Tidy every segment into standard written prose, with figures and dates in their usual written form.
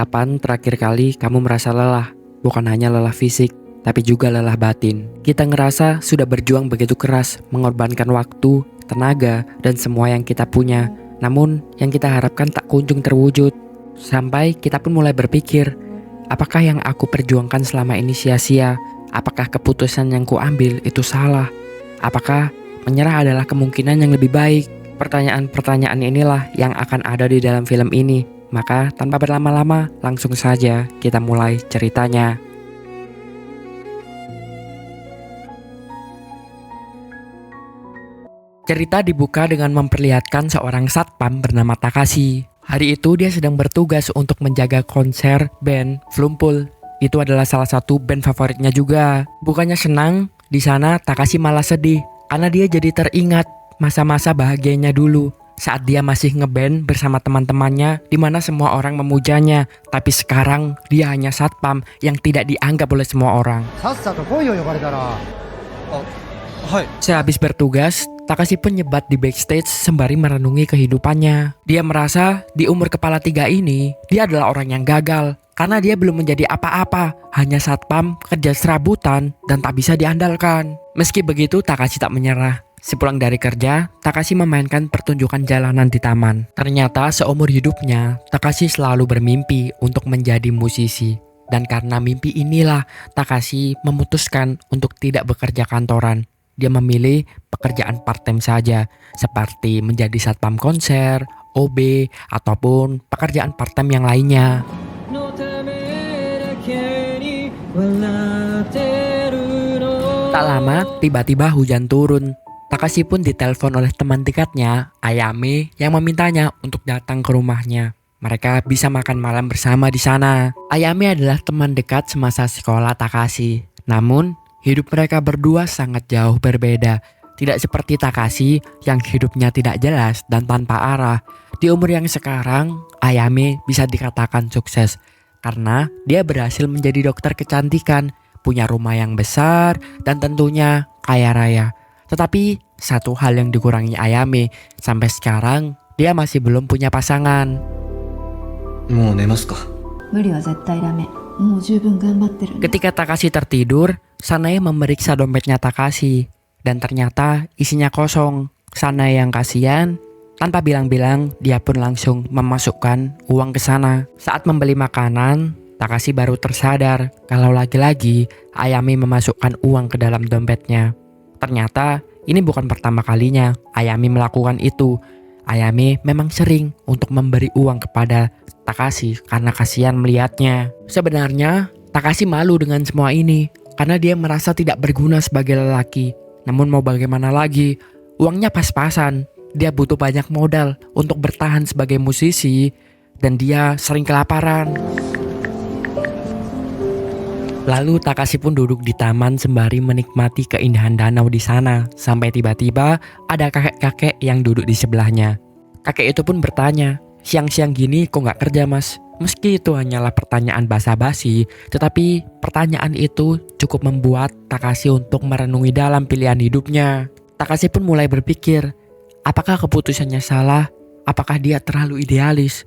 Kapan terakhir kali kamu merasa lelah? Bukan hanya lelah fisik, tapi juga lelah batin. Kita ngerasa sudah berjuang begitu keras, mengorbankan waktu, tenaga, dan semua yang kita punya. Namun, yang kita harapkan tak kunjung terwujud. Sampai kita pun mulai berpikir, apakah yang aku perjuangkan selama ini sia-sia? Apakah keputusan yang kuambil itu salah? Apakah menyerah adalah kemungkinan yang lebih baik? Pertanyaan-pertanyaan inilah yang akan ada di dalam film ini. Maka tanpa berlama-lama, langsung saja kita mulai ceritanya. Cerita dibuka dengan memperlihatkan seorang satpam bernama Takashi. Hari itu dia sedang bertugas untuk menjaga konser band Flumpul. Itu adalah salah satu band favoritnya juga. Bukannya senang, di sana Takashi malah sedih karena dia jadi teringat masa-masa bahagianya dulu saat dia masih ngeband bersama teman-temannya di mana semua orang memujanya. Tapi sekarang dia hanya satpam yang tidak dianggap oleh semua orang. Sehabis bertugas, Takashi pun nyebat di backstage sembari merenungi kehidupannya. Dia merasa di umur kepala 3 ini, dia adalah orang yang gagal. Karena dia belum menjadi apa-apa, hanya satpam, kerja serabutan, dan tak bisa diandalkan. Meski begitu, Takashi tak menyerah. Sepulang dari kerja, Takashi memainkan pertunjukan jalanan di taman. Ternyata seumur hidupnya, Takashi selalu bermimpi untuk menjadi musisi. Dan karena mimpi inilah, Takashi memutuskan untuk tidak bekerja kantoran. Dia memilih pekerjaan part-time saja, seperti menjadi satpam konser, OB, ataupun pekerjaan part-time yang lainnya. Tak lama, tiba-tiba hujan turun. Takashi pun ditelepon oleh teman dekatnya, Ayame, yang memintanya untuk datang ke rumahnya. Mereka bisa makan malam bersama di sana. Ayame adalah teman dekat semasa sekolah Takashi. Namun, hidup mereka berdua sangat jauh berbeda. Tidak seperti Takashi yang hidupnya tidak jelas dan tanpa arah. Di umur yang sekarang, Ayame bisa dikatakan sukses karena dia berhasil menjadi dokter kecantikan, punya rumah yang besar, dan tentunya kaya raya. Tetapi satu hal yang dikurangi Ayame, sampai sekarang dia masih belum punya pasangan. Ketika Takashi tertidur, Sanae memeriksa dompetnya Takashi, dan ternyata isinya kosong. Sanae yang kasihan, tanpa bilang-bilang dia pun langsung memasukkan uang ke sana. Saat membeli makanan, Takashi baru tersadar kalau lagi-lagi Ayame memasukkan uang ke dalam dompetnya. Ternyata ini bukan pertama kalinya Ayame melakukan itu. Ayame memang sering untuk memberi uang kepada Takashi karena kasihan melihatnya. Sebenarnya Takashi malu dengan semua ini karena dia merasa tidak berguna sebagai lelaki. Namun mau bagaimana lagi, uangnya pas-pasan. Dia butuh banyak modal untuk bertahan sebagai musisi dan dia sering kelaparan. Lalu Takashi pun duduk di taman sembari menikmati keindahan danau di sana. Sampai tiba-tiba ada kakek-kakek yang duduk di sebelahnya. Kakek itu pun bertanya, siang-siang gini kok gak kerja mas? Meski itu hanyalah pertanyaan basa-basi, tetapi pertanyaan itu cukup membuat Takashi untuk merenungi dalam pilihan hidupnya. Takashi pun mulai berpikir, apakah keputusannya salah? Apakah dia terlalu idealis?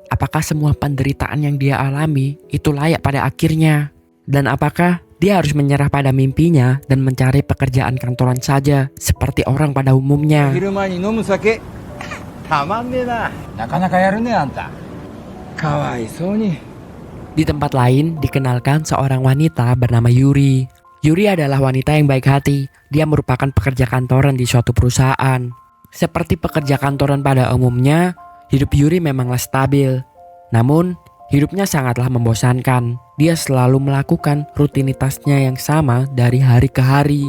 Apakah semua penderitaan yang dia alami itu layak pada akhirnya? Dan apakah dia harus menyerah pada mimpinya dan mencari pekerjaan kantoran saja seperti orang pada umumnya? Di tempat lain dikenalkan seorang wanita bernama Yuri. Yuri adalah wanita yang baik hati. Dia merupakan pekerja kantoran di suatu perusahaan. Seperti pekerja kantoran pada umumnya, hidup Yuri memanglah stabil. Namun, hidupnya sangatlah membosankan. Dia selalu melakukan rutinitasnya yang sama dari hari ke hari.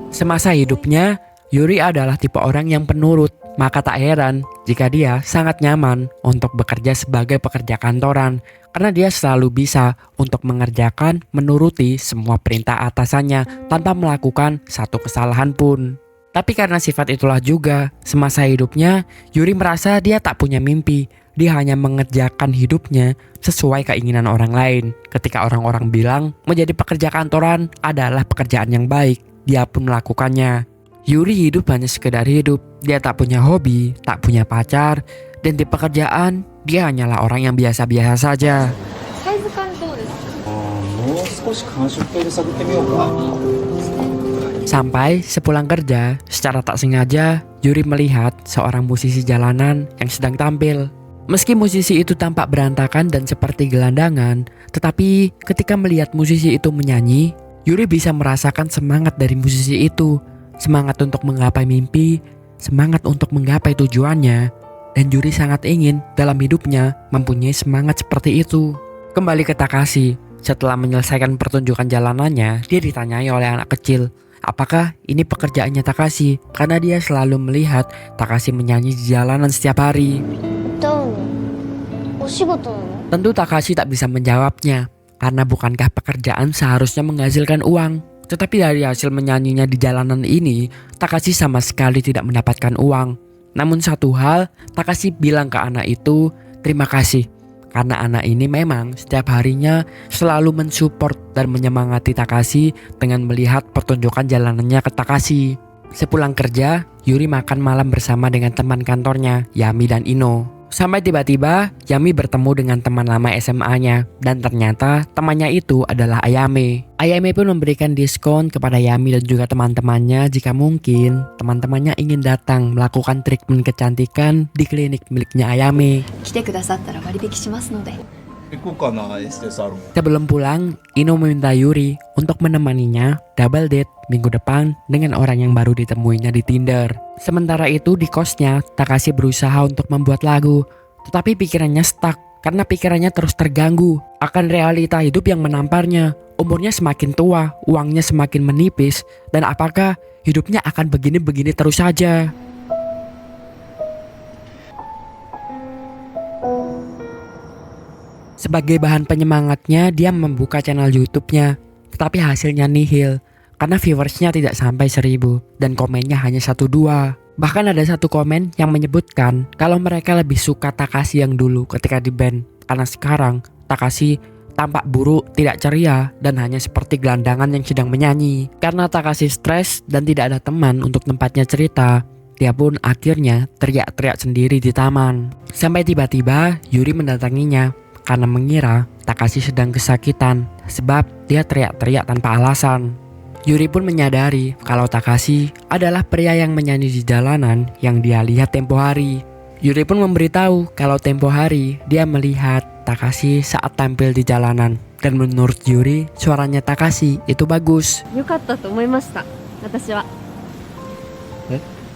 Semasa hidupnya, Yuri adalah tipe orang yang penurut. Maka tak heran jika dia sangat nyaman untuk bekerja sebagai pekerja kantoran. Karena dia selalu bisa untuk mengerjakan menuruti semua perintah atasannya tanpa melakukan satu kesalahan pun. Tapi karena sifat itulah juga, semasa hidupnya Yuri merasa dia tak punya mimpi. Dia hanya mengerjakan hidupnya sesuai keinginan orang lain. Ketika orang-orang bilang menjadi pekerja kantoran adalah pekerjaan yang baik, dia pun melakukannya. Yuri hidup hanya sekedar hidup. Dia tak punya hobi, tak punya pacar, dan di pekerjaan dia hanyalah orang yang biasa-biasa saja. サイズ感どうですか？もう少し感触系で探ってみようか。 Sampai sepulang kerja, secara tak sengaja, Yuri melihat seorang musisi jalanan yang sedang tampil. Meski musisi itu tampak berantakan dan seperti gelandangan, tetapi ketika melihat musisi itu menyanyi, Yuri bisa merasakan semangat dari musisi itu. Semangat untuk menggapai mimpi, semangat untuk menggapai tujuannya. Dan Yuri sangat ingin dalam hidupnya mempunyai semangat seperti itu. Kembali ke Takashi, setelah menyelesaikan pertunjukan jalanannya, dia ditanyai oleh anak kecil. Apakah ini pekerjaannya Takashi? Karena dia selalu melihat Takashi menyanyi di jalanan setiap hari. 歌うのお仕事なの？ Tentu Takashi tak bisa menjawabnya, karena bukankah pekerjaan seharusnya menghasilkan uang? Tetapi dari hasil menyanyinya di jalanan ini, Takashi sama sekali tidak mendapatkan uang. Namun satu hal, Takashi bilang ke anak itu, terima kasih. Karena anak ini memang setiap harinya selalu mensupport dan menyemangati Takashi dengan melihat pertunjukan jalanannya ke Takashi. Sepulang kerja, Yuri makan malam bersama dengan teman kantornya, Yami dan Ino. Sampai tiba-tiba Yami bertemu dengan teman lama SMA-nya dan ternyata temannya itu adalah Ayame. Ayame pun memberikan diskon kepada Yami dan juga teman-temannya jika mungkin teman-temannya ingin datang melakukan treatment kecantikan di klinik miliknya Ayame. 来てくださったら割引しますので。行こうかな、エステサロン。 Sebelum pulang, Ino meminta Yuri untuk menemaninya double date minggu depan dengan orang yang baru ditemuinya di Tinder. Sementara itu di kosnya, Takashi berusaha untuk membuat lagu, tetapi pikirannya stuck karena pikirannya terus terganggu akan realita hidup yang menamparnya. Umurnya semakin tua, uangnya semakin menipis, dan apakah hidupnya akan begini-begini terus saja? Sebagai bahan penyemangatnya, dia membuka channel YouTube-nya. Tetapi hasilnya nihil, karena viewersnya tidak sampai 1000 dan komennya hanya 1-2. Bahkan ada satu komen yang menyebutkan kalau mereka lebih suka Takashi yang dulu ketika di band. Karena sekarang Takashi tampak buruk, tidak ceria, dan hanya seperti gelandangan yang sedang menyanyi. Karena Takashi stres dan tidak ada teman untuk tempatnya cerita, dia pun akhirnya teriak-teriak sendiri di taman. Sampai tiba-tiba Yuri mendatanginya karena mengira Takashi sedang kesakitan sebab dia teriak-teriak tanpa alasan. Yuri pun menyadari kalau Takashi adalah pria yang menyanyi di jalanan yang dia lihat tempo hari. Yuri pun memberitahu kalau tempo hari dia melihat Takashi saat tampil di jalanan. Dan menurut Yuri, suaranya Takashi itu bagus. よかったと思いました。私は。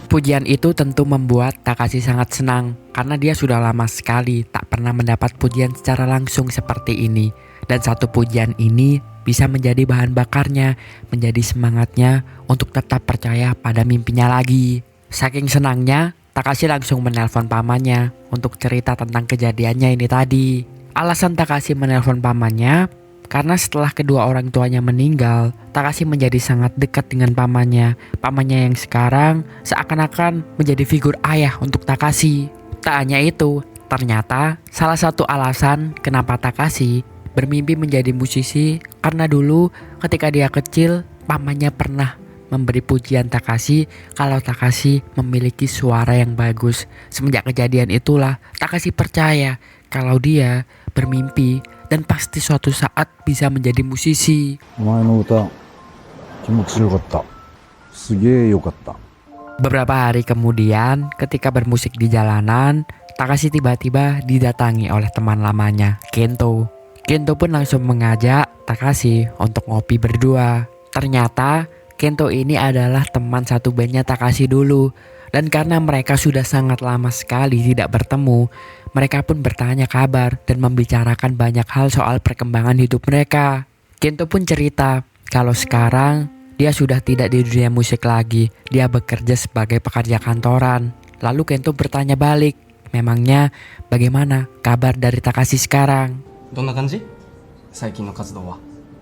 Pujian itu tentu membuat Takashi sangat senang karena dia sudah lama sekali tak pernah mendapat pujian secara langsung seperti ini. Dan satu pujian ini bisa menjadi bahan bakarnya, menjadi semangatnya untuk tetap percaya pada mimpinya lagi. Saking senangnya, Takashi langsung menelpon pamannya untuk cerita tentang kejadiannya ini tadi. Alasan Takashi menelpon pamannya karena setelah kedua orang tuanya meninggal, Takashi menjadi sangat dekat dengan pamannya. Pamannya yang sekarang seakan-akan menjadi figur ayah untuk Takashi. Tak hanya itu, ternyata salah satu alasan kenapa Takashi bermimpi menjadi musisi karena dulu ketika dia kecil, pamannya pernah memberi pujian Takashi kalau Takashi memiliki suara yang bagus. Semenjak kejadian itulah Takashi percaya kalau dia bermimpi dan pasti suatu saat bisa menjadi musisi. お前の歌気持ちよかった。すげえよかった。 Beberapa hari kemudian, ketika bermusik di jalanan, Takashi tiba-tiba didatangi oleh teman lamanya, Kento. Kento pun langsung mengajak Takashi untuk ngopi berdua. Ternyata Kento ini adalah teman satu bandnya Takashi dulu. Dan karena mereka sudah sangat lama sekali tidak bertemu, mereka pun bertanya kabar dan membicarakan banyak hal soal perkembangan hidup mereka. Kento pun cerita kalau sekarang dia sudah tidak di dunia musik lagi, dia bekerja sebagai pekerja kantoran. Lalu Kento bertanya balik, memangnya bagaimana kabar dari Takashi sekarang? どんな感じ最近の活動は。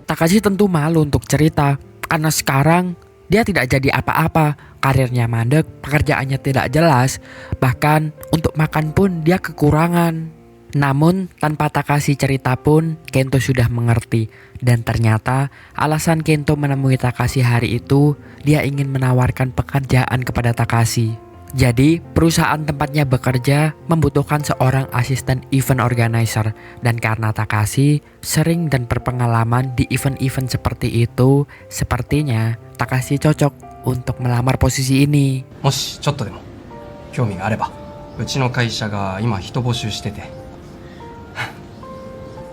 Takashi tentu malu untuk cerita karena sekarang dia tidak jadi apa-apa, karirnya mandek, pekerjaannya tidak jelas, bahkan untuk makan pun dia kekurangan. Namun tanpa Takashi cerita pun Kento sudah mengerti. Dan ternyata alasan Kento menemui Takashi hari itu, dia ingin menawarkan pekerjaan kepada Takashi. Jadi, perusahaan tempatnya bekerja membutuhkan seorang asisten event organizer. Dan karena Takashi sering dan berpengalaman di event-event seperti itu, sepertinya Takashi cocok untuk melamar posisi ini. もしちょっとでも興味があれば、うちの会社が今人募集してて、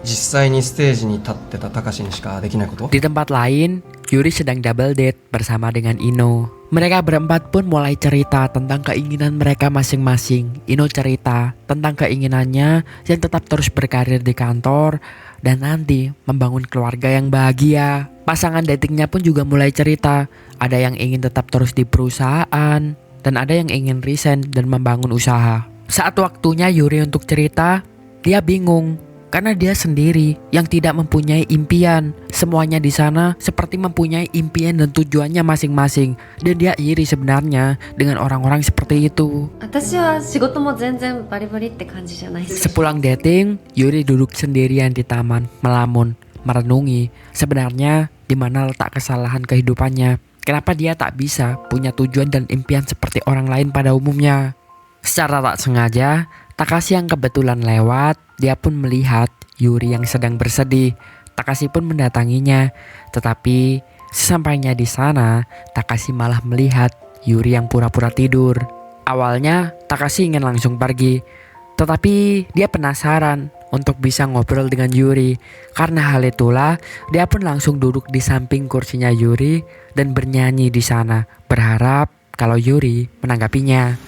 実際にステージに立ってた高志にしかできないこと。 Di tempat lain, Yuri sedang double date bersama dengan Ino. Mereka berempat pun mulai cerita tentang keinginan mereka masing-masing. Ino cerita tentang keinginannya yang tetap terus berkarir di kantor dan nanti membangun keluarga yang bahagia. Pasangan datingnya pun juga mulai cerita. Ada yang ingin tetap terus di perusahaan dan ada yang ingin resign dan membangun usaha. Saat waktunya Yuri untuk cerita, dia bingung. Karena dia sendiri yang tidak mempunyai impian. Semuanya di sana seperti mempunyai impian dan tujuannya masing-masing. Dan dia iri sebenarnya dengan orang-orang seperti itu. 私は仕事も全然バリバリって感じじゃないし。 Sepulang dating, Yuri duduk sendirian di taman, melamun, merenungi. Sebenarnya di mana letak kesalahan kehidupannya? Kenapa dia tak bisa punya tujuan dan impian seperti orang lain pada umumnya? Secara tak sengaja, Takashi yang kebetulan lewat, dia pun melihat Yuri yang sedang bersedih. Takashi pun mendatanginya, tetapi sesampainya di sana, Takashi malah melihat Yuri yang pura-pura tidur. Awalnya Takashi ingin langsung pergi, tetapi dia penasaran untuk bisa ngobrol dengan Yuri. Karena hal itulah, dia pun langsung duduk di samping kursinya Yuri dan bernyanyi di sana, berharap kalau Yuri menanggapinya.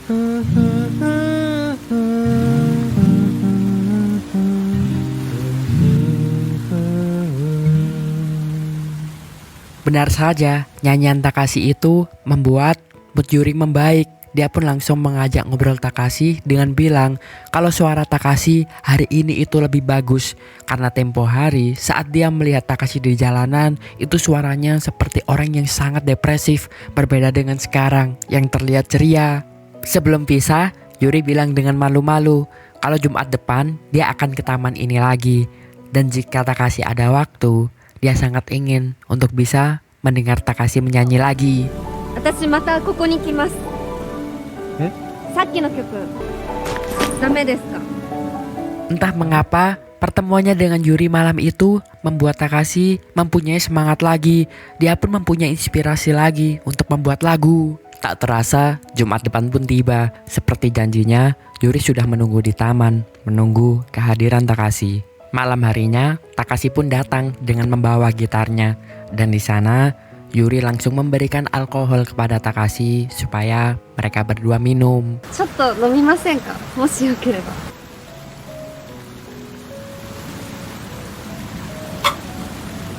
Benar saja, nyanyian Takashi itu membuat mood Yuri membaik. Dia pun langsung mengajak ngobrol Takashi dengan bilang kalau suara Takashi hari ini itu lebih bagus. Karena tempo hari saat dia melihat Takashi di jalanan, itu suaranya seperti orang yang sangat depresif. Berbeda dengan sekarang yang terlihat ceria. Sebelum pisah, Yuri bilang dengan malu-malu kalau Jumat depan dia akan ke taman ini lagi. Dan jika Takashi ada waktu, dia sangat ingin untuk bisa mendengar Takashi menyanyi lagi. 私またここに来ます。え？さっきの曲ダメですか？ Entah mengapa pertemuannya dengan Yuri malam itu membuat Takashi mempunyai semangat lagi. Dia pun mempunyai inspirasi lagi untuk membuat lagu. Tak terasa Jumat depan pun tiba. Seperti janjinya, Yuri sudah menunggu di taman, menunggu kehadiran Takashi. Malam harinya, Takashi pun datang dengan membawa gitarnya. Dan di sana, Yuri langsung memberikan alkohol kepada Takashi supaya mereka berdua minum. ちょっと飲みませんか？もしよければ。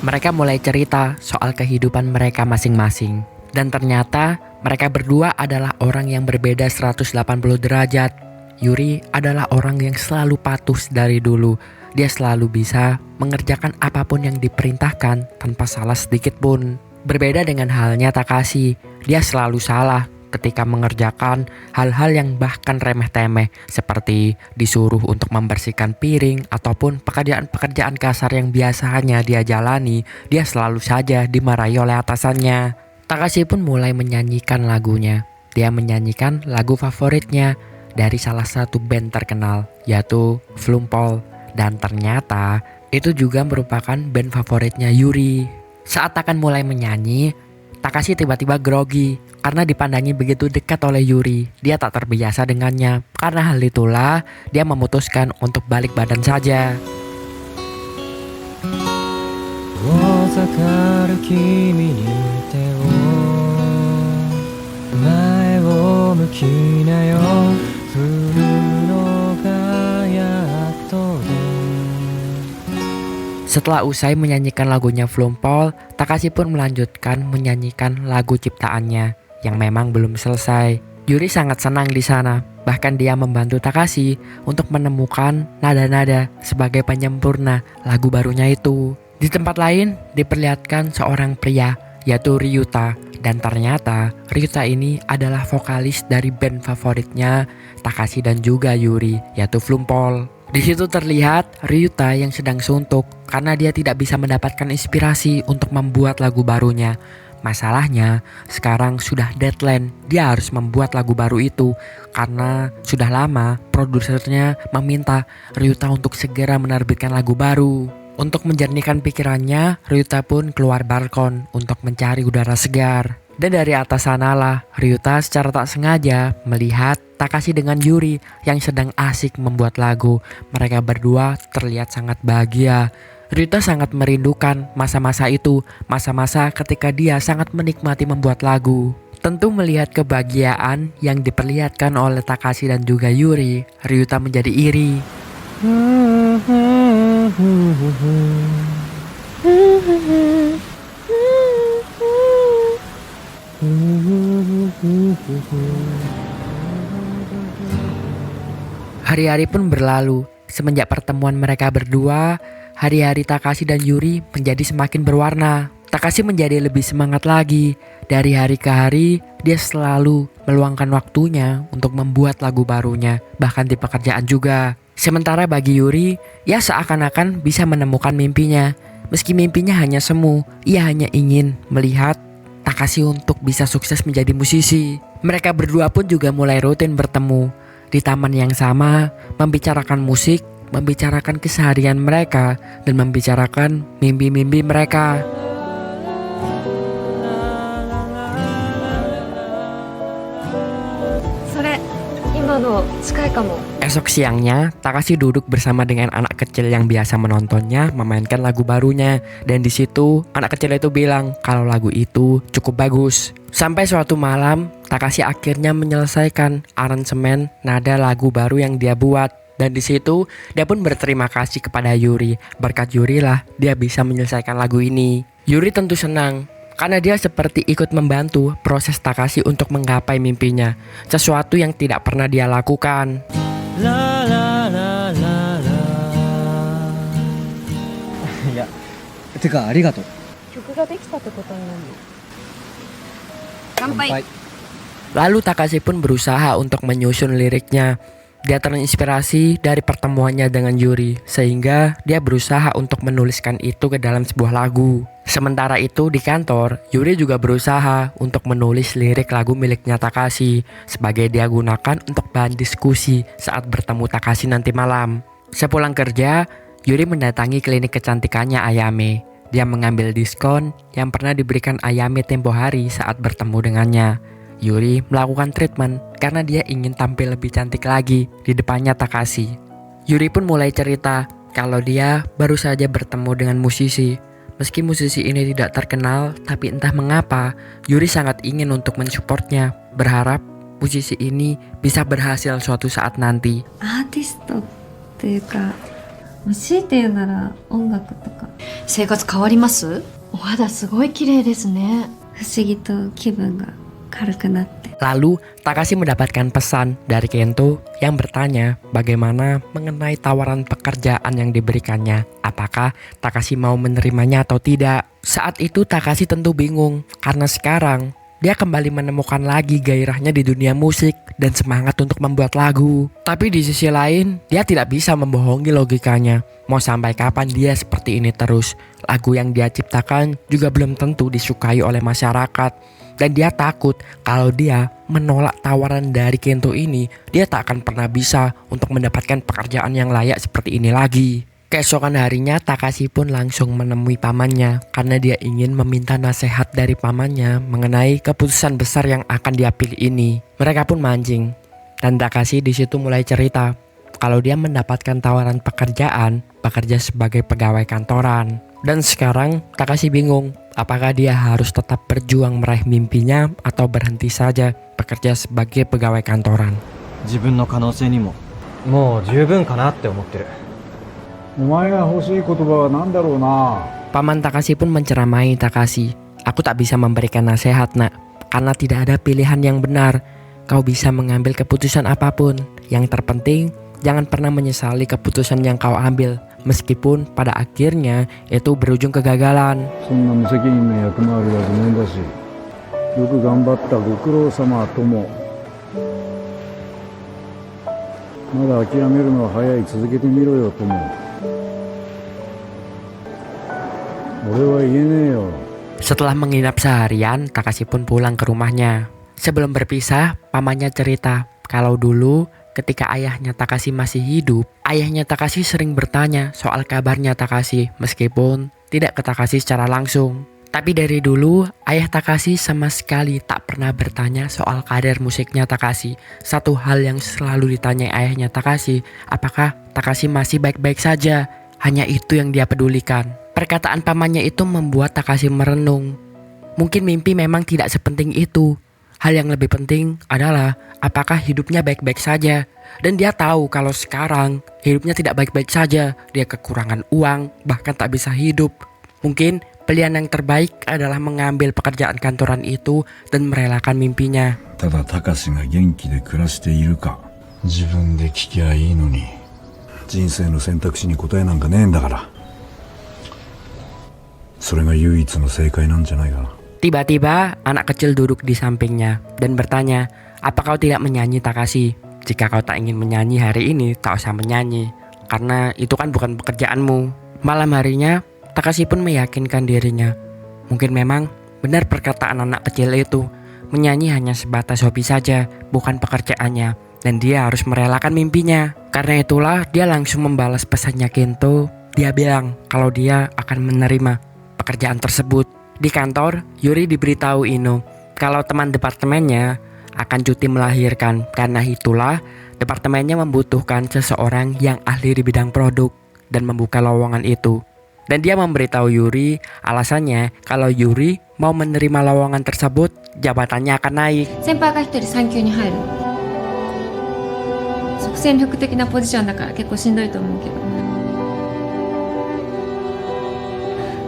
Mereka mulai cerita soal kehidupan mereka masing-masing. Dan ternyata mereka berdua adalah orang yang berbeda 180 derajat. Yuri adalah orang yang selalu patuh dari dulu. Dia selalu bisa mengerjakan apapun yang diperintahkan tanpa salah sedikit pun. Berbeda dengan halnya Takashi, dia selalu salah ketika mengerjakan hal-hal yang bahkan remeh-temeh seperti disuruh untuk membersihkan piring ataupun pekerjaan-pekerjaan kasar yang biasanya dia jalani, dia selalu saja dimarahi oleh atasannya. Takashi pun mulai menyanyikan lagunya. Dia menyanyikan lagu favoritnya dari salah satu band terkenal, yaitu Flumpol. Dan ternyata itu juga merupakan band favoritnya Yuri. Saat akan mulai menyanyi, Takashi tiba-tiba grogi karena dipandangi begitu dekat oleh Yuri. Dia tak terbiasa dengannya. Karena hal itulah dia memutuskan untuk balik badan saja. Setelah usai menyanyikan lagunya Flumpol, Takashi pun melanjutkan menyanyikan lagu ciptaannya yang memang belum selesai. Yuri sangat senang di sana, bahkan dia membantu Takashi untuk menemukan nada-nada sebagai penyempurna lagu barunya itu. Di tempat lain diperlihatkan seorang pria, yaitu Ryuta, dan ternyata Ryuta ini adalah vokalis dari band favoritnya Takashi dan juga Yuri, yaitu Flumpol. Di situ terlihat Ryuta yang sedang suntuk karena dia tidak bisa mendapatkan inspirasi untuk membuat lagu barunya. Masalahnya, sekarang sudah deadline. Dia harus membuat lagu baru itu karena sudah lama produsernya meminta Ryuta untuk segera menerbitkan lagu baru. Untuk menjernihkan pikirannya, Ryuta pun keluar balkon untuk mencari udara segar. Dan dari atas sanalah, Ryuta secara tak sengaja melihat Takashi dengan Yuri yang sedang asik membuat lagu. Mereka berdua terlihat sangat bahagia. Ryuta sangat merindukan masa-masa itu, masa-masa ketika dia sangat menikmati membuat lagu. Tentu melihat kebahagiaan yang diperlihatkan oleh Takashi dan juga Yuri, Ryuta menjadi iri. Hari-hari pun berlalu. Semenjak pertemuan mereka berdua, hari-hari Takashi dan Yuri menjadi semakin berwarna. Takashi menjadi lebih semangat lagi. Dari hari ke hari, dia selalu meluangkan waktunya untuk membuat lagu barunya, bahkan di pekerjaan juga. Sementara bagi Yuri, ia seakan-akan bisa menemukan mimpinya. Meski mimpinya hanya semu, ia hanya ingin melihat Takashi untuk bisa sukses menjadi musisi. Mereka berdua pun juga mulai rutin bertemu di taman yang sama, membicarakan musik, membicarakan keseharian mereka, dan membicarakan mimpi-mimpi mereka. Esok siangnya, Takashi duduk bersama dengan anak kecil yang biasa menontonnya memainkan lagu barunya. Dan di situ anak kecil itu bilang kalau lagu itu cukup bagus. Sampai suatu malam, Takashi akhirnya menyelesaikan aransemen nada lagu baru yang dia buat. Dan di situ dia pun berterima kasih kepada Yuri. Berkat Yuri lah dia bisa menyelesaikan lagu ini. Yuri tentu senang karena dia seperti ikut membantu proses Takashi untuk menggapai mimpinya, sesuatu yang tidak pernah dia lakukan. Ya, teka, arigatou. Lalu Takashi pun berusaha untuk menyusun liriknya. Dia terinspirasi dari pertemuannya dengan Yuri, sehingga dia berusaha untuk menuliskan itu ke dalam sebuah lagu. Sementara itu di kantor, Yuri juga berusaha untuk menulis lirik lagu miliknya Takashi sebagai dia gunakan untuk bahan diskusi saat bertemu Takashi nanti malam. Sepulang kerja, Yuri mendatangi klinik kecantikannya Ayame. Dia mengambil diskon yang pernah diberikan Ayame tempo hari saat bertemu dengannya. Yuri melakukan treatment karena dia ingin tampil lebih cantik lagi di depannya Takashi. Yuri pun mulai cerita kalau dia baru saja bertemu dengan musisi. Meski musisi ini tidak terkenal, tapi entah mengapa Yuri sangat ingin untuk mensupportnya, berharap musisi ini bisa berhasil suatu saat nanti. アーティストっていうか、強いて言うなら音楽とか。生活変わります？お肌すごい綺麗ですね。不思議と気分が軽くなって。 Lalu Takashi mendapatkan pesan dari Kento yang bertanya bagaimana mengenai tawaran pekerjaan yang diberikannya. Apakah Takashi mau menerimanya atau tidak? Saat itu Takashi tentu bingung karena sekarang dia kembali menemukan lagi gairahnya di dunia musik dan semangat untuk membuat lagu. Tapi di sisi lain, dia tidak bisa membohongi logikanya. Mau sampai kapan dia seperti ini terus? Lagu yang dia ciptakan juga belum tentu disukai oleh masyarakat. Dan dia takut kalau dia menolak tawaran dari Kento ini, dia tak akan pernah bisa untuk mendapatkan pekerjaan yang layak seperti ini lagi. Keesokan harinya Takashi pun langsung menemui pamannya karena dia ingin meminta nasihat dari pamannya mengenai keputusan besar yang akan dia pilih ini. Mereka pun mancing dan Takashi di situ mulai cerita kalau dia mendapatkan tawaran pekerjaan bekerja sebagai pegawai kantoran. Dan sekarang Takashi bingung apakah dia harus tetap berjuang meraih mimpinya atau berhenti saja bekerja sebagai pegawai kantoran. 自分の可能性にももう十分かなって思ってる。お前が欲しい言葉は何だろうな。 Paman Takashi pun menceramai Takashi. Aku tak bisa memberikan nasihat nak, karena tidak ada pilihan yang benar. Kau bisa mengambil keputusan apapun. Yang terpenting jangan pernah menyesali keputusan yang kau ambil. Meskipun pada akhirnya itu berujung kegagalan. そんな無責任な役回りは自分だし、よく頑張ったご苦労様とも。まだ諦めるのは早い、続けてみろよとも。俺は言えねえよ。Setelah menginap seharian, Takashi pun pulang ke rumahnya. Sebelum berpisah, pamannya cerita kalau dulu ketika ayahnya Takashi masih hidup, ayahnya Takashi sering bertanya soal kabarnya Takashi meskipun tidak ke Takashi secara langsung. Tapi dari dulu, ayah Takashi sama sekali tak pernah bertanya soal karir musiknya Takashi. Satu hal yang selalu ditanya ayahnya Takashi, apakah Takashi masih baik-baik saja? Hanya itu yang dia pedulikan. Perkataan pamannya itu membuat Takashi merenung. Mungkin mimpi memang tidak sepenting itu. Hal yang lebih penting adalah apakah hidupnya baik-baik saja. Dan dia tahu kalau sekarang hidupnya tidak baik-baik saja. Dia kekurangan uang, bahkan tak bisa hidup. Mungkin pilihan yang terbaik adalah mengambil pekerjaan kantoran itu dan merelakan mimpinya. ただ高志が元気で暮らしているか自分で聞きゃいいのに人生の選択肢に答えなんかねえんだからそれが唯一の正解なんじゃないかな Tiba-tiba anak kecil duduk di sampingnya dan bertanya, apa kau tidak menyanyi Takashi? Jika kau tak ingin menyanyi hari ini, tak usah menyanyi. Karena itu kan bukan pekerjaanmu. Malam harinya, Takashi pun meyakinkan dirinya. Mungkin memang benar perkataan anak kecil itu. Menyanyi hanya sebatas hobi saja, bukan pekerjaannya. Dan dia harus merelakan mimpinya. Karena itulah dia langsung membalas pesannya Kento. Dia bilang kalau dia akan menerima pekerjaan tersebut. Di kantor, Yuri diberitahu Ino kalau teman departemennya akan cuti melahirkan. Karena itulah departemennya membutuhkan seseorang yang ahli di bidang produk dan membuka lowongan itu. Dan dia memberitahu Yuri alasannya kalau Yuri mau menerima lowongan tersebut, jabatannya akan naik. 先輩が一人産休に入る即戦力的なポジションだから結構しんどいと思うけど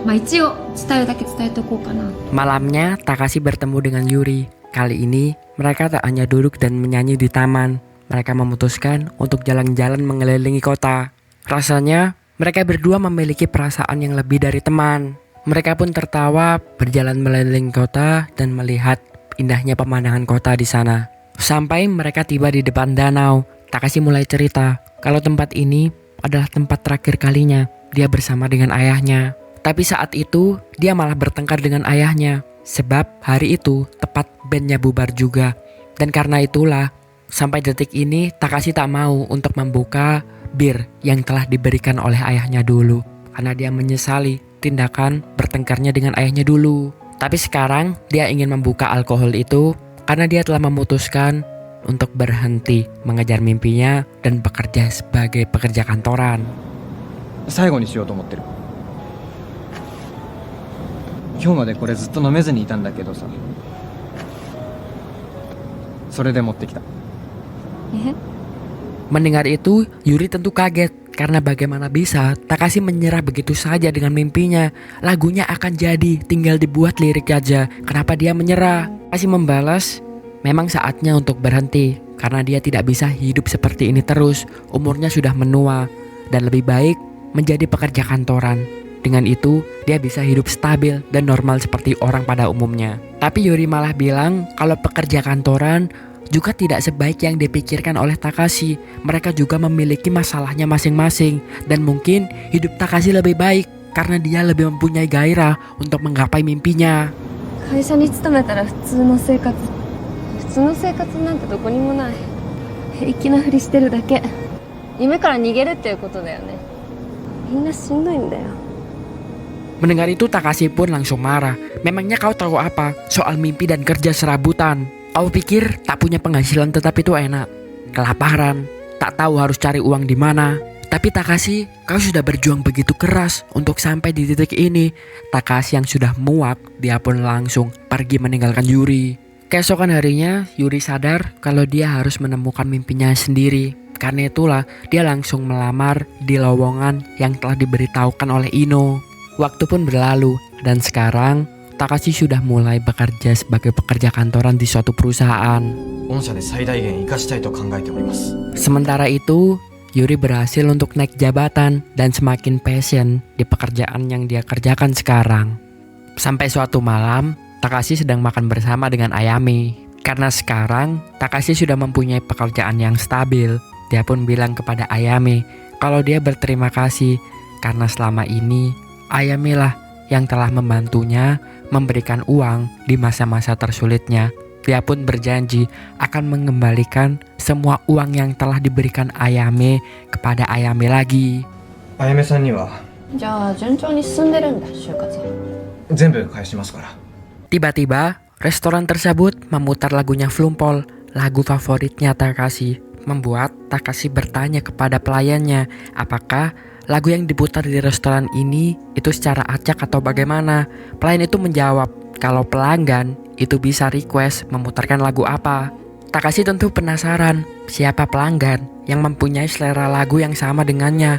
まあ一応伝えるだけ伝えておこうかな Malamnya, Takashi bertemu dengan Yuri. Kali ini, mereka tak hanya duduk dan menyanyi di taman. Mereka memutuskan untuk jalan-jalan mengelilingi kota. Rasanya, mereka berdua memiliki perasaan yang lebih dari teman. Mereka pun tertawa, berjalan mengelilingi kota dan melihat indahnya pemandangan kota di sana. Sampai mereka tiba di depan danau, Takashi mulai cerita kalau tempat ini adalah tempat terakhir kalinya dia bersama dengan ayahnya. Tapi saat itu, dia malah bertengkar dengan ayahnya. Sebab hari itu tepat bandnya bubar juga. Dan karena itulah, sampai detik ini Takashi tak mau untuk membuka bir yang telah diberikan oleh ayahnya dulu. Karena dia menyesali tindakan bertengkarnya dengan ayahnya dulu. Tapi sekarang dia ingin membuka alkohol itu karena dia telah memutuskan untuk berhenti mengejar mimpinya dan bekerja sebagai pekerja kantoran. 最後にしようと思ってる。今日までこれずっと飲めずにいたんだけどさ、それで持ってきた。 Mendengar itu, Yuri tentu kaget karena bagaimana bisa Takashi menyerah begitu saja dengan mimpinya. Lagunya akan jadi, tinggal dibuat lirik aja. Kenapa dia menyerah? Takashi membalas, memang saatnya untuk berhenti karena dia tidak bisa hidup seperti ini terus. Umurnya sudah menua dan lebih baik menjadi pekerja kantoran. Dengan itu, dia bisa hidup stabil dan normal seperti orang pada umumnya. Tapi Yuri malah bilang kalau pekerja kantoran juga tidak sebaik yang dipikirkan oleh Takashi. Mereka juga memiliki masalahnya masing-masing. Dan mungkin hidup Takashi lebih baik karena dia lebih mempunyai gairah untuk menggapai mimpinya. 会社に勤めたら普通の生活なんてどこにもない平気なふりしてるだけ夢から逃げるっていうことだよねみんなしんどいんだよ Mendengar itu Takashi pun langsung marah. Memangnya kau tahu apa soal mimpi dan kerja serabutan? Kau pikir tak punya penghasilan tetap itu enak? Kelaparan, tak tahu harus cari uang di mana. Tapi Takashi, kau sudah berjuang begitu keras untuk sampai di titik ini. Takashi yang sudah muak, dia pun langsung pergi meninggalkan Yuri. Keesokan harinya, Yuri sadar kalau dia harus menemukan mimpinya sendiri. Karena itulah, dia langsung melamar di lowongan yang telah diberitahukan oleh Ino. Waktu pun berlalu, dan sekarang Takashi sudah mulai bekerja sebagai pekerja kantoran di suatu perusahaan. 御社で最大限活かしたいと考えております。 Sementara itu, Yuri berhasil untuk naik jabatan dan semakin passion di pekerjaan yang dia kerjakan sekarang. Sampai suatu malam, Takashi sedang makan bersama dengan Ayame. Karena sekarang, Takashi sudah mempunyai pekerjaan yang stabil. Dia pun bilang kepada Ayame kalau dia berterima kasih karena selama ini Ayame lah yang telah membantunya memberikan uang di masa-masa tersulitnya. Dia pun berjanji akan mengembalikan semua uang yang telah diberikan Ayame kepada Ayame lagi. あやめさんにはじゃあ順調に進んでるんだ就活。全部返しますから。 Tiba-tiba, restoran tersebut memutar lagunya Flumpol, lagu favoritnya Takashi. Membuat Takashi bertanya kepada pelayannya, apakah lagu yang diputar di restoran ini itu secara acak atau bagaimana. Pelayan itu menjawab kalau pelanggan itu bisa request memutarkan lagu apa. Takashi tentu penasaran siapa pelanggan yang mempunyai selera lagu yang sama dengannya.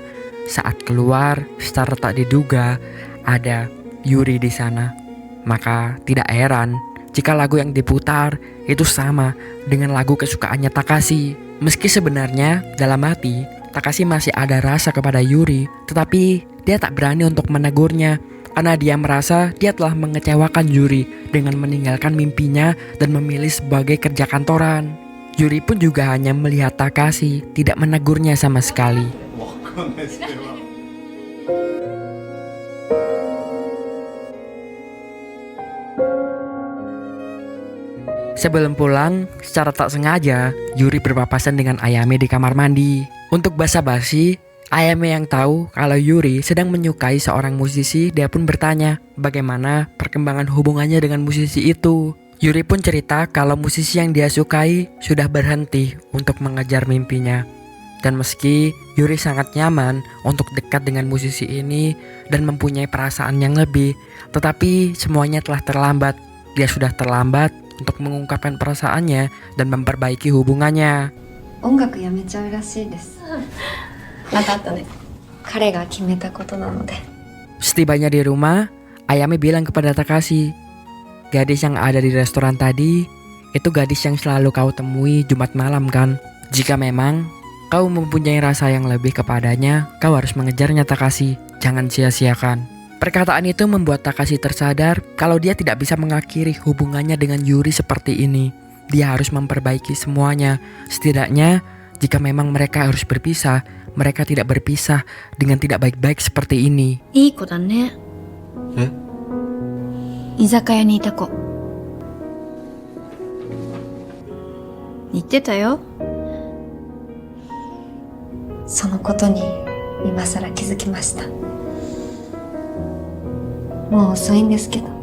Saat keluar, secara tak diduga ada Yuri di sana. Maka tidak heran jika lagu yang diputar itu sama dengan lagu kesukaannya Takashi. Meski sebenarnya dalam hati Takashi masih ada rasa kepada Yuri, tetapi dia tak berani untuk menegurnya karena dia merasa dia telah mengecewakan Yuri dengan meninggalkan mimpinya dan memilih sebagai kerja kantoran. Yuri pun juga hanya melihat Takashi, tidak menegurnya sama sekali. Sebelum pulang, secara tak sengaja, Yuri berpapasan dengan Ayame di kamar mandi. Untuk basa-basi, Ayame yang tahu kalau Yuri sedang menyukai seorang musisi, dia pun bertanya bagaimana perkembangan hubungannya dengan musisi itu. Yuri pun cerita kalau musisi yang dia sukai sudah berhenti untuk mengejar mimpinya. Dan meski Yuri sangat nyaman untuk dekat dengan musisi ini dan mempunyai perasaan yang lebih, tetapi semuanya telah terlambat. Dia sudah terlambat untuk mengungkapkan perasaannya dan memperbaiki hubungannya. 音楽やめちゃうらしいです。また後ね。彼が決めたことなので。 Setibanya di rumah, Ayame bilang kepada Takashi, gadis yang ada di restoran tadi, itu gadis yang selalu kau temui Jumat malam kan? Jika memang kau mempunyai rasa yang lebih kepadanya, kau harus mengejarnya Takashi, jangan sia-siakan. Perkataan itu membuat Takashi tersadar kalau dia tidak bisa mengakhiri hubungannya dengan Yuri seperti ini. Dia harus memperbaiki semuanya. Setidaknya, jika memang mereka harus berpisah, mereka tidak berpisah dengan tidak baik-baik seperti ini. いい子だね。え？居酒屋にいた子。言ってたよ。そのことに今更気づきました。もう遅いんですけど。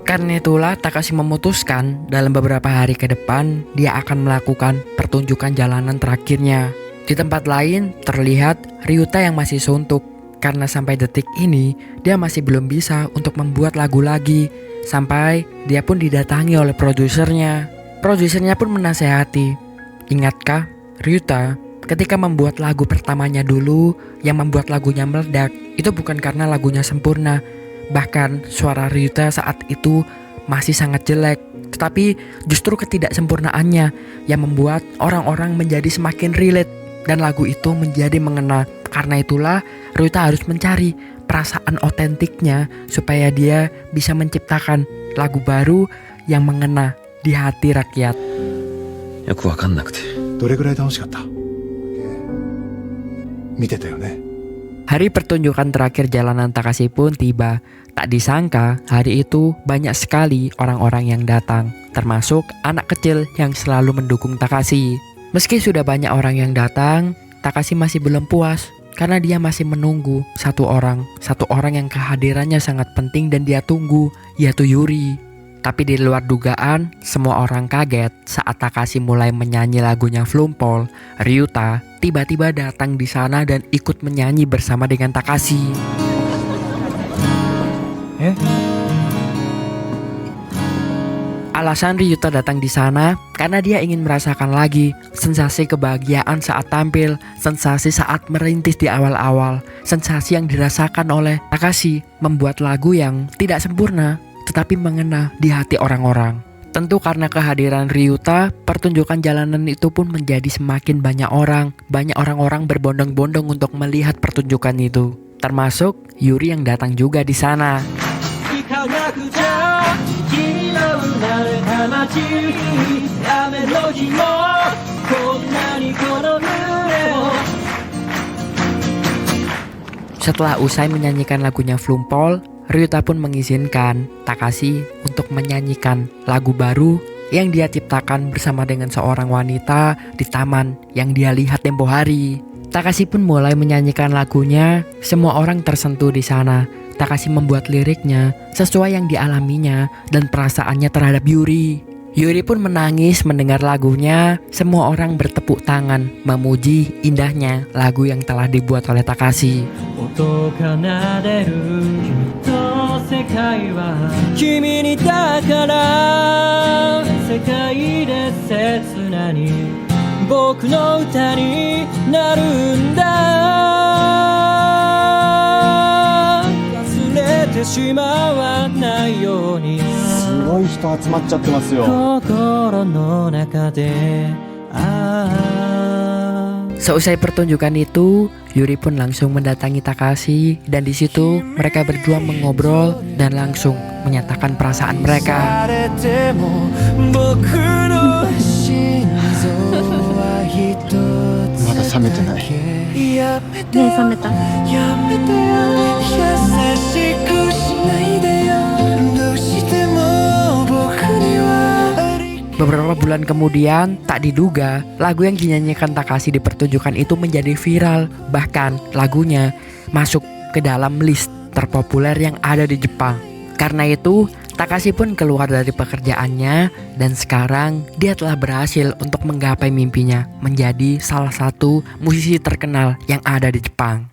Karena itulah Takashi memutuskan dalam beberapa hari ke depan dia akan melakukan pertunjukan jalanan terakhirnya. Di tempat lain terlihat Ryuta yang masih suntuk karena sampai detik ini dia masih belum bisa untuk membuat lagu lagi. Sampai dia pun didatangi oleh produsernya. Produsernya pun menasehati, ingatkah Ryuta ketika membuat lagu pertamanya dulu yang membuat lagunya meledak itu bukan karena lagunya sempurna. Bahkan suara Ryuta saat itu masih sangat jelek, tetapi justru ketidaksempurnaannya yang membuat orang-orang menjadi semakin relate dan lagu itu menjadi mengena. Karena itulah Ryuta harus mencari perasaan otentiknya supaya dia bisa menciptakan lagu baru yang mengena di hati rakyat. よくわかんなくて。どれぐらい楽しかった？見てたよね。 Hari pertunjukan terakhir jalanan Takashi pun tiba. Tak disangka hari itu banyak sekali orang-orang yang datang, termasuk anak kecil yang selalu mendukung Takashi. Meski sudah banyak orang yang datang, Takashi masih belum puas karena dia masih menunggu satu orang yang kehadirannya sangat penting dan dia tunggu, yaitu Yuri. Tapi di luar dugaan, semua orang kaget saat Takashi mulai menyanyi lagunya Flumpol. Ryuta tiba-tiba datang di sana dan ikut menyanyi bersama dengan Takashi. Alasan Ryuta datang di sana karena dia ingin merasakan lagi sensasi kebahagiaan saat tampil, sensasi saat merintis di awal-awal, sensasi yang dirasakan oleh Takashi membuat lagu yang tidak sempurna tetapi mengena di hati orang-orang. Tentu karena kehadiran Ryuta, pertunjukan jalanan itu pun menjadi semakin banyak orang-orang berbondong-bondong untuk melihat pertunjukan itu. Termasuk Yuri yang datang juga di sana. Setelah usai menyanyikan lagunya Flumpol, Ryuta pun mengizinkan Takashi untuk menyanyikan lagu baru yang dia ciptakan bersama dengan seorang wanita di taman yang dia lihat tempo hari. Takashi pun mulai menyanyikan lagunya. Semua orang tersentuh di sana. Takashi membuat liriknya sesuai yang dialaminya dan perasaannya terhadap Yuri. Yuri pun menangis mendengar lagunya. Semua orang bertepuk tangan memuji indahnya lagu yang telah dibuat oleh Takashi. 音奏でる君と世界は君にだから世界で切なに僕の歌になるんだ忘れてしまわないようにすごい人集まっちゃってますよ。心の中でSeusai pertunjukan itu, Yuri pun langsung mendatangi Takashi dan di situ mereka berdua mengobrol dan langsung menyatakan perasaan mereka. まだ冷めてない。目覚めた。 Beberapa bulan kemudian, tak diduga, lagu yang dinyanyikan Takashi di pertunjukan itu menjadi viral. Bahkan lagunya masuk ke dalam list terpopuler yang ada di Jepang. Karena itu, Takashi pun keluar dari pekerjaannya dan sekarang dia telah berhasil untuk menggapai mimpinya menjadi salah satu musisi terkenal yang ada di Jepang.